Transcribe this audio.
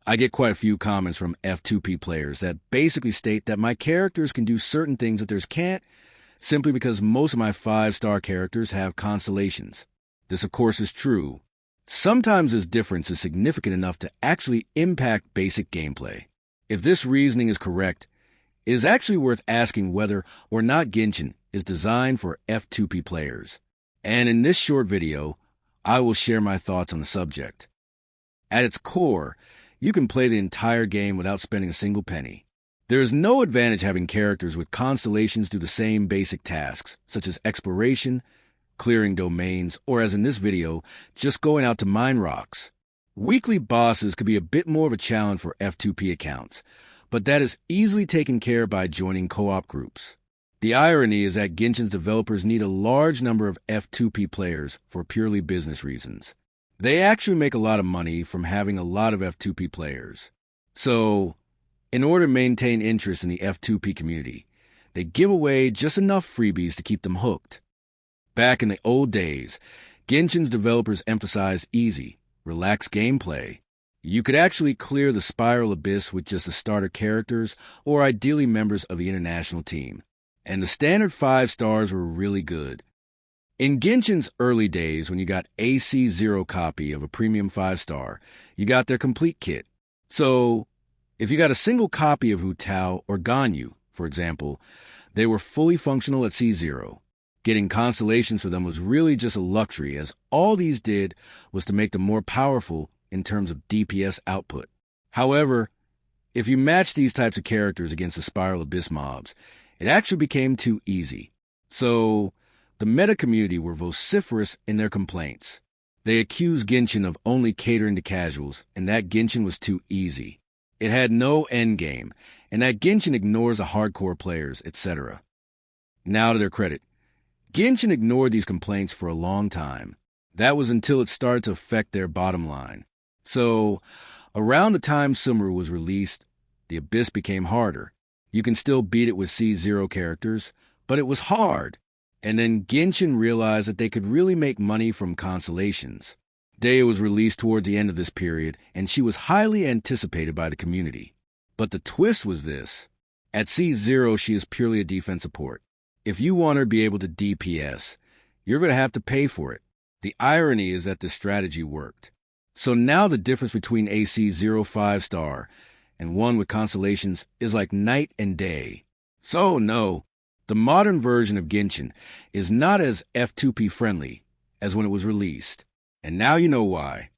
I get quite a few comments from F2P players that basically state that my characters can do certain things that theirs can't, simply because most of my 5-star characters have constellations. This, of course, is true. Sometimes this difference is significant enough to actually impact basic gameplay. If this reasoning is correct, it is actually worth asking whether or not Genshin is designed for F2P players. And in this short video, I will share my thoughts on the subject. At its core, you can play the entire game without spending a single penny. There is no advantage having characters with constellations do the same basic tasks, such as exploration, clearing domains, or as in this video, just going out to mine rocks. Weekly bosses could be a bit more of a challenge for F2P accounts, but that is easily taken care of by joining co-op groups. The irony is that Genshin's developers need a large number of F2P players for purely business reasons. They actually make a lot of money from having a lot of F2P players. So, in order to maintain interest in the F2P community, they give away just enough freebies to keep them hooked. Back in the old days, Genshin's developers emphasized easy, relaxed gameplay. You could actually clear the Spiral Abyss with just the starter characters or ideally members of the international team. And the standard 5 stars were really good. In Genshin's early days, when you got AC0 copy of a premium 5-star, you got their complete kit. So, if you got a single copy of Hu Tao or Ganyu, for example, they were fully functional at C0. Getting constellations for them was really just a luxury, as all these did was to make them more powerful in terms of DPS output. However, if you match these types of characters against the Spiral Abyss mobs, it actually became too easy. So, the meta community were vociferous in their complaints. They accused Genshin of only catering to casuals, and that Genshin was too easy. It had no endgame, and that Genshin ignores the hardcore players, etc. Now to their credit, Genshin ignored these complaints for a long time. That was until it started to affect their bottom line. So, around the time Sumeru was released, the Abyss became harder. You can still beat it with C0 characters, but it was hard. And then Genshin realized that they could really make money from constellations. Dea was released towards the end of this period, and she was highly anticipated by the community. But the twist was this. At C0, she is purely a defense support. If you want her to be able to DPS, you're going to have to pay for it. The irony is that this strategy worked. So now the difference between AC0 5-star and one with constellations is like night and day. So no, the modern version of Genshin is not as F2P friendly as when it was released. And now you know why.